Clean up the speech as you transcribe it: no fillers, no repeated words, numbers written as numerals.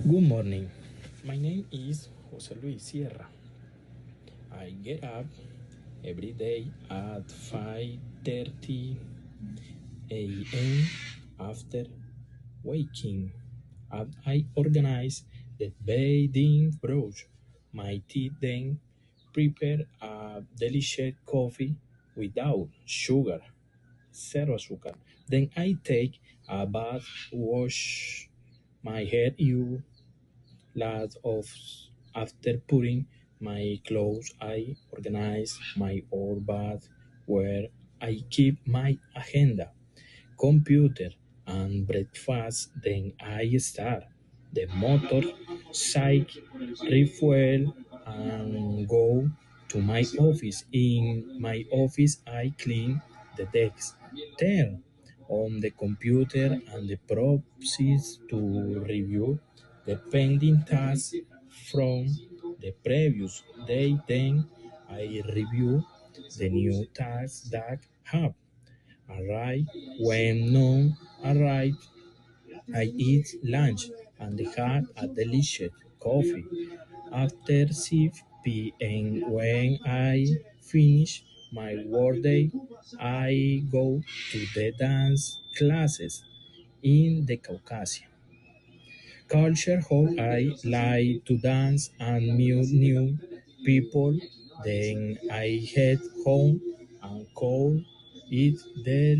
Good morning. My name is Jose Luis Sierra. I get up every day at 5:30 a.m. after waking up. I organize the bathing brush, my teeth, then prepare a delicious coffee without sugar, zero sugar. Then I take a bath, wash my hair, lot of after putting my clothes. I organize my old bath where I keep my agenda, computer, and breakfast. Then I start the motor, psych, refuel, and go to my office. In my office, I clean the desk, turn on the computer, and the process to review the pending tasks from the previous day. Then I review the new tasks that have arrived. When none arrive, I eat lunch and have a delicious coffee. After 6 p.m., when I finish my workday, I go to the dance classes in the Caucasia culture hall. I like to dance and meet new people. Then I head home and call it the